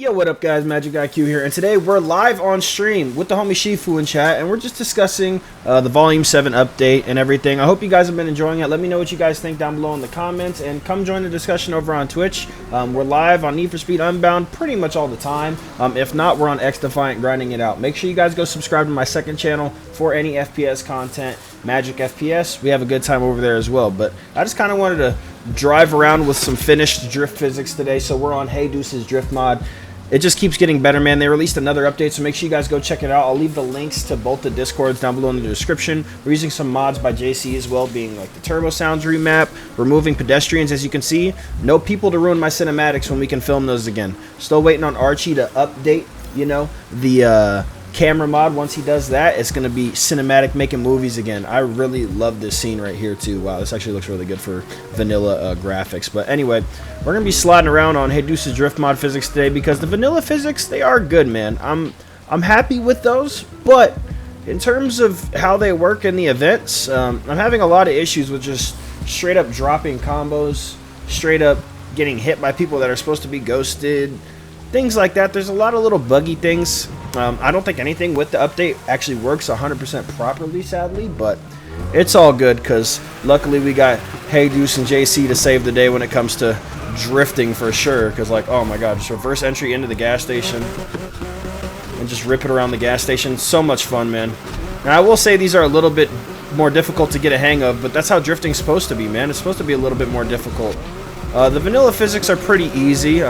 Yo, what up guys, MxgicIQ here, and today we're live on stream with the homie Shifu in chat, and we're just discussing the Volume 7 update and everything. I hope you guys have been enjoying it. Let me know what you guys think down below in the comments, and come join the discussion over on Twitch. We're live on Need for Speed Unbound pretty much all the time. If not, we're on X Defiant grinding it out. Make sure you guys go subscribe to my second channel for any FPS content, MxgicFPS. We have a good time over there as well, but I just kind of wanted to drive around with some finished drift physics today. So we're on Hey Deuce's drift mod. It just keeps getting better, man. They released another update, so make sure you guys go check it out. I'll leave the links to both the Discords down below in the description. We're using some mods by JC as well, being like the Turbo Sounds remap, removing pedestrians, as you can see. No people to ruin my cinematics when we can film those again. Still waiting on Archie to update, you know, the camera mod. Once he does that, it's going to be cinematic making movies again. I really love this scene right here too. Wow, this actually looks really good for vanilla graphics. But anyway, we're going to be sliding around on Hey Deuce's drift mod physics today because the vanilla physics, they are good, man. I'm happy with those, but in terms of how they work in the events, I'm having a lot of issues with just straight up dropping combos, straight up getting hit by people that are supposed to be ghosted, things like that. There's a lot of little buggy things. I don't think anything with the update actually works 100% properly, sadly, but it's all good because luckily we got Hey Deuce and JC to save the day when it comes to drifting for sure. Because, like, oh my god, just reverse entry into the gas station and just rip it around the gas station. So much fun, man. And I will say these are a little bit more difficult to get a hang of, but that's how drifting's supposed to be, man. It's supposed to be a little bit more difficult. The vanilla physics are pretty easy.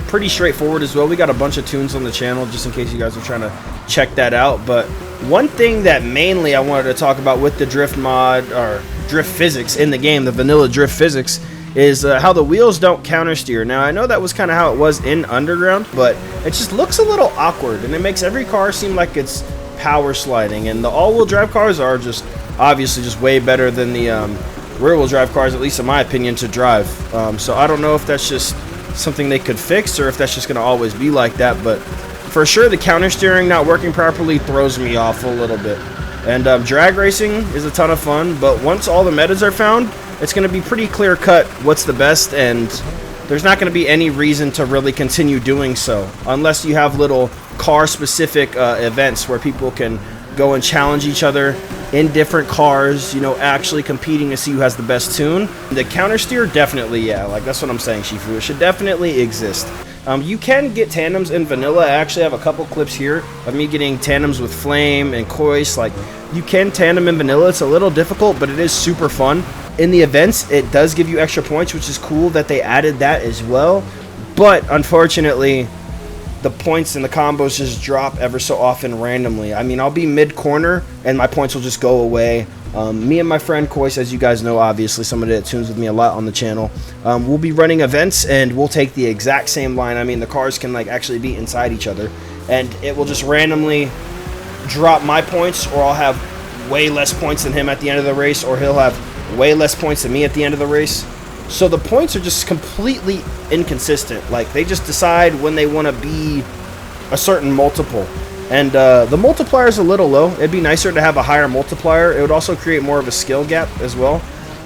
Pretty straightforward as well. We got a bunch of tunes on the channel just in case you guys are trying to check that out. But one thing that mainly I wanted to talk about with the drift mod or drift physics in the game, the vanilla drift physics, is how the wheels don't counter steer. Now I know that was kind of how it was in Underground, but it just looks a little awkward and it makes every car seem like it's power sliding, and the all-wheel drive cars are just obviously just way better than the rear-wheel drive cars, at least in my opinion, to drive. So I don't know if that's just something they could fix or if that's just going to always be like that, but for sure the counter steering not working properly throws me off a little bit. And drag racing is a ton of fun, but once all the metas are found, it's going to be pretty clear cut what's the best, and there's not going to be any reason to really continue doing so unless you have little car specific events where people can go and challenge each other in different cars, you know, actually competing to see who has the best tune. The counter steer, definitely, yeah, like that's what I'm saying, Shifu. It should definitely exist. You can get tandems in vanilla. I actually have a couple clips here of me getting tandems with Flame and Kois. Like, you can tandem in vanilla. It's a little difficult, but it is super fun. In the events, it does give you extra points, which is cool that they added that as well. But unfortunately, the points and the combos just drop ever so often randomly. I mean, I'll be mid-corner and my points will just go away. Me and my friend Kois, as you guys know, obviously somebody that tunes with me a lot on the channel, we'll be running events and we'll take the exact same line. I mean, the cars can like actually be inside each other, and it will just randomly drop my points, or I'll have way less points than him at the end of the race, or he'll have way less points than me at the end of the race. So the points are just completely inconsistent. Like, they just decide when they want to be a certain multiple. And the multiplier is a little low. It'd be nicer to have a higher multiplier. It would also create more of a skill gap as well.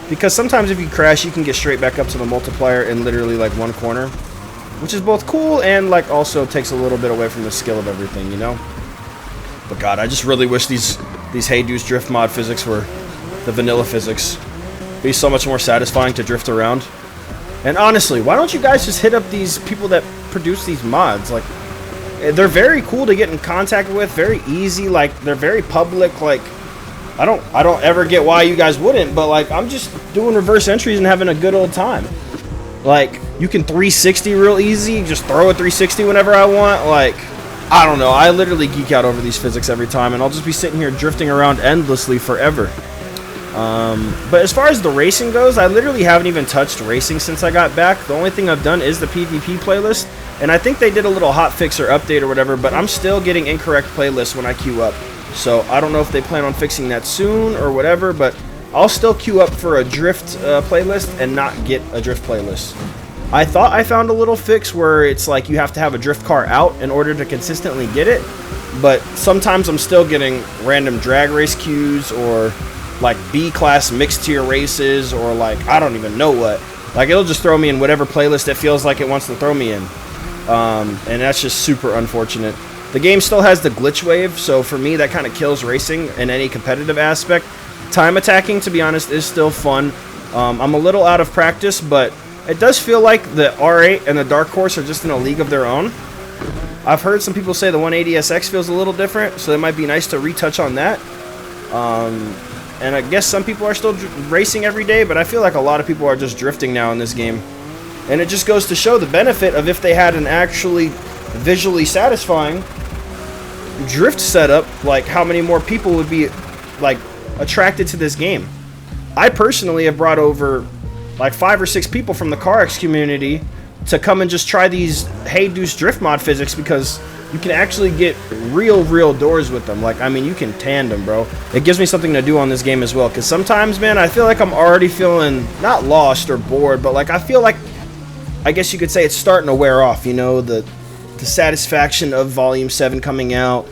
Because sometimes if you crash, you can get straight back up to the multiplier in literally like one corner. Which is both cool and like also takes a little bit away from the skill of everything, you know? But God, I just really wish these Hey Deuce drift mod physics were the vanilla physics. Be so much more satisfying to drift around. And honestly, why don't you guys just hit up these people that produce these mods? Like, they're very cool to get in contact with, very easy, like they're very public. Like, I don't ever get why you guys wouldn't, but like, I'm just doing reverse entries and having a good old time. Like, you can 360 real easy, just throw a 360 whenever I want. Like, I don't know, I literally geek out over these physics every time, and I'll just be sitting here drifting around endlessly forever. But as far as the racing goes, I literally haven't even touched racing since I got back. The only thing I've done is the PvP playlist, and I think they did a little hotfix or update or whatever, but I'm still getting incorrect playlists when I queue up. So I don't know if they plan on fixing that soon or whatever, but I'll still queue up for a drift playlist and not get a drift playlist. I thought I found a little fix where it's like you have to have a drift car out in order to consistently get it, but sometimes I'm still getting random drag race queues or like B-class mixed tier races, or like I don't even know what. Like, it'll just throw me in whatever playlist it feels like it wants to throw me in. and that's just super unfortunate. The game still has the glitch wave, so for me that kind of kills racing in any competitive aspect. Time attacking, to be honest, is still fun. I'm a little out of practice, but it does feel like the R8 and the Dark Horse are just in a league of their own. I've heard some people say the 180SX feels a little different, so it might be nice to retouch on that. And I guess some people are still racing every day, but I feel like a lot of people are just drifting now in this game. And it just goes to show the benefit of if they had an actually visually satisfying drift setup, like how many more people would be like attracted to this game. I personally have brought over like 5 or 6 people from the CarX community to come and just try these Hey Deuce drift mod physics, because you can actually get real doors with them. Like, I mean, you can tandem, bro. It gives me something to do on this game as well, because sometimes, man, I feel like I'm already feeling not lost or bored, but like I feel like, I guess you could say it's starting to wear off, you know, the satisfaction of Volume 7 coming out,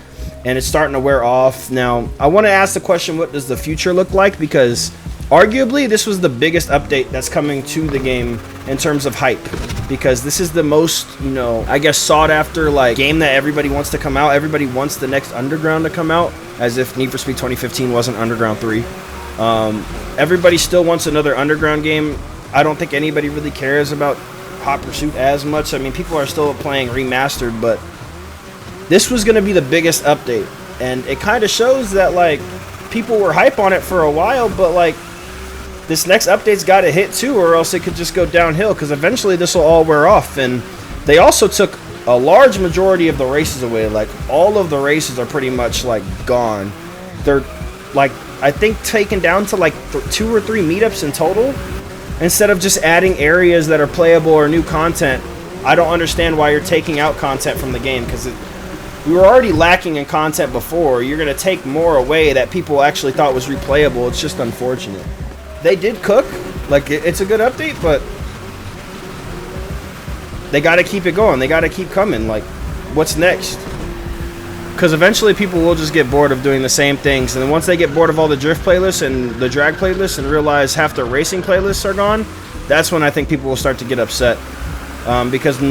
and it's starting to wear off. Now, I want to ask the question, what does the future look like? Because arguably, this was the biggest update that's coming to the game in terms of hype, because this is the most, you know, I guess sought after like game that everybody wants to come out. Everybody wants the next Underground to come out, as if Need for Speed 2015 wasn't Underground 3. Everybody still wants another Underground game. I don't think anybody really cares about Hot Pursuit as much. I mean, people are still playing remastered, but this was going to be the biggest update, and it kind of shows that like people were hype on it for a while, but like this next update's got to hit too, or else it could just go downhill, because eventually this will all wear off. And they also took a large majority of the races away. Like, all of the races are pretty much like gone. They're like, I think, taken down to like 2 or 3 meetups in total, instead of just adding areas that are playable or new content. I don't understand why you're taking out content from the game, because we were already lacking in content before. You're going to take more away that people actually thought was replayable. It's just unfortunate. They did cook. Like, it's a good update, but they got to keep it going. They got to keep coming. Like, what's next? Because eventually people will just get bored of doing the same things. And then once they get bored of all the drift playlists and the drag playlists and realize half the racing playlists are gone, that's when I think people will start to get upset. Because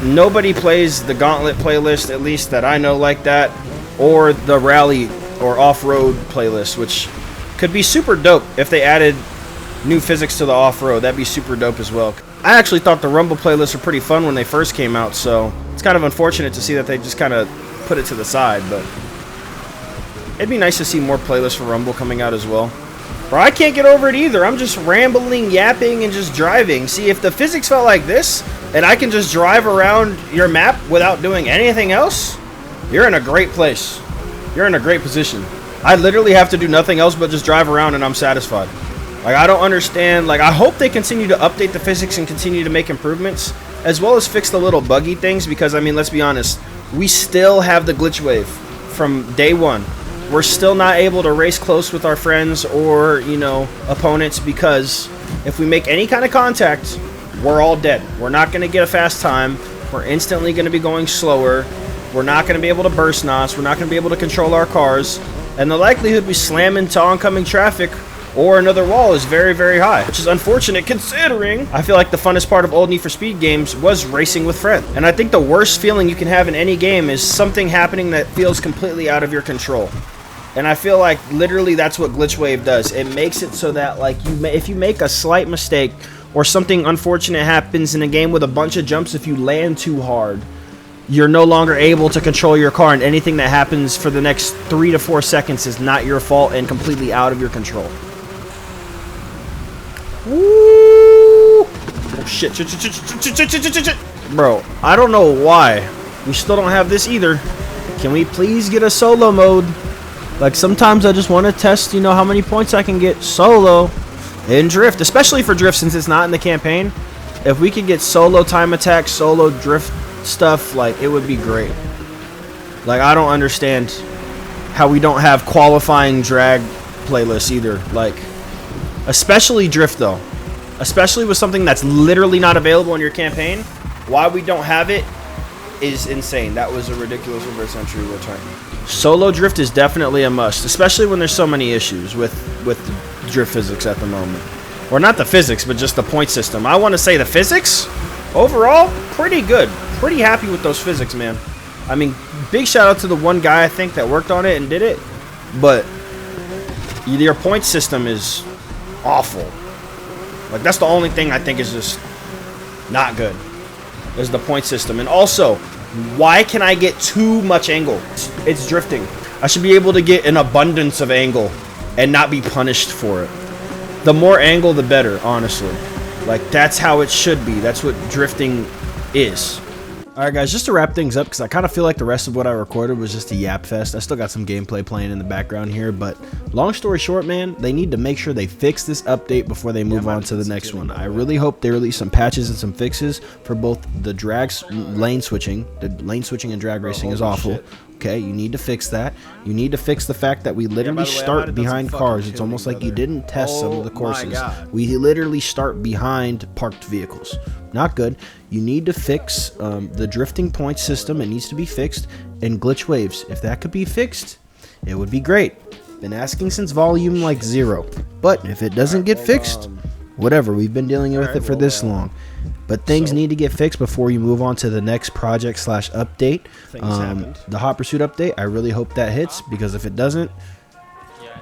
nobody plays the Gauntlet playlist, at least that I know, like that, or the Rally or Off-Road playlist, which could be super dope if they added new physics to the off-road. That'd be super dope as well. I actually thought the Rumble playlists were pretty fun when they first came out, so it's kind of unfortunate to see that they just kind of put it to the side, but it'd be nice to see more playlists for Rumble coming out as well. Bro, I can't get over it either. I'm just rambling, yapping, and just driving. See, if the physics felt like this, and I can just drive around your map without doing anything else, you're in a great place. You're in a great position. I literally have to do nothing else but just drive around and I'm satisfied. Like, I don't understand. Like, I hope they continue to update the physics and continue to make improvements, as well as fix the little buggy things, because, I mean, let's be honest, we still have the glitch wave from day one. We're still not able to race close with our friends or, you know, opponents, because if we make any kind of contact, we're all dead. We're not going to get a fast time. We're instantly going to be going slower. We're not going to be able to burst NOS. We're not going to be able to control our cars. And the likelihood we slam into oncoming traffic or another wall is very, very high, which is unfortunate considering I feel like the funnest part of old Need for Speed games was racing with friends. And I think the worst feeling you can have in any game is something happening that feels completely out of your control. And I feel like literally that's what Glitch Wave does. It makes it so that, like, if you make a slight mistake or something unfortunate happens in a game with a bunch of jumps, if you land too hard, you're no longer able to control your car, and anything that happens for the next 3 to 4 seconds is not your fault and completely out of your control. Woo! Oh, shit. Bro, I don't know why we still don't have this either. Can we please get a solo mode? Like, sometimes I just want to test, you know, how many points I can get solo in drift, especially for drift since it's not in the campaign. If we could get solo time attack, solo drift stuff, like, it would be great. Like, I don't understand how we don't have qualifying drag playlists either. Like, especially drift though, especially with something that's literally not available in your campaign. Why we don't have it is insane. That was a ridiculous reverse entry return. Solo drift is definitely a must, especially when there's so many issues with the drift physics at the moment. Or not the physics, but just the point system. I want to say the physics overall pretty good. pretty happy with those physics, man. I mean, big shout out to the one guy I think that worked on it and did it, but your point system is awful. Like, that's the only thing I think is just not good, is the point system. And also, why can I get too much angle? It's drifting. I should be able to get an abundance of angle and not be punished for it. The more angle, the better, honestly. Like, that's how it should be. That's what drifting is. Alright guys, just to wrap things up, because I kind of feel like the rest of what I recorded was just a yap fest. I still got some gameplay playing in the background here, but long story short, man, they need to make sure they fix this update before they move on to the next one. I really hope they release some patches and some fixes for both the lane switching. The lane switching and drag racing is awful. Okay, you need to fix that. You need to fix the fact that we literally start behind cars. It's almost like you didn't test some of the courses. We literally start behind parked vehicles. Not good. You need to fix the drifting point system. It needs to be fixed. And glitch waves. If that could be fixed, it would be great. Been asking since volume like 0. But if it doesn't get fixed, whatever. We've been dealing with it for this long. But things need to get fixed before you move on to the next project / update. The Hot Pursuit update, I really hope that hits, because if it doesn't,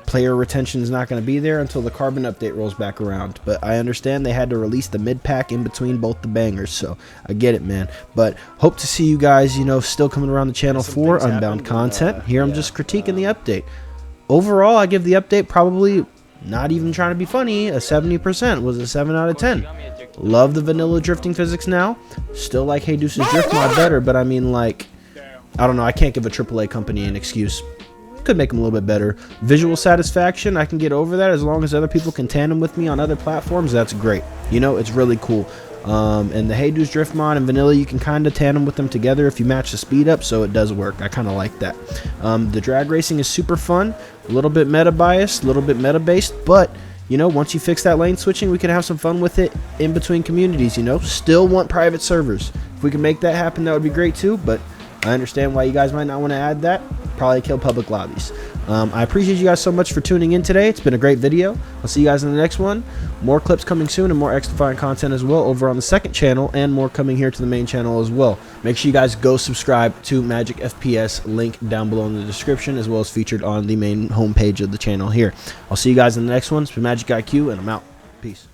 player retention is not going to be there until the Carbon update rolls back around. But I understand they had to release the mid-pack in between both the bangers, so I get it, man. But hope to see you guys, you know, still coming around the channel for Unbound content. Here I'm just critiquing the update. Overall, I give the update probably, not even trying to be funny, a 70%. Was a 7 out of 10. Love the vanilla drifting physics now. Still like Hey Deuce's drift mod better, but I mean, like, I don't know. I can't give a AAA company an excuse. Could make them a little bit better. Visual satisfaction, I can get over that as long as other people can tandem with me on other platforms. That's great. You know, it's really cool. And the Hey Deuce drift mod and vanilla, you can kind of tandem with them together if you match the speed up, so it does work. I kind of like that. The drag racing is super fun. A little bit meta biased, a little bit meta based, but you know, once you fix that lane switching, we can have some fun with it in between communities, you know. Still want private servers. If we can make that happen, that would be great too, but I understand why you guys might not want to add that. Probably kill public lobbies. I appreciate you guys so much for tuning in today. It's been a great video. I'll see you guys in the next one. More clips coming soon and more X-Defying content as well over on the second channel, and more coming here to the main channel as well. Make sure you guys go subscribe to MxgicFPS, link down below in the description, as well as featured on the main homepage of the channel here. I'll see you guys in the next one. It's been MxgicIQ, and I'm out. Peace.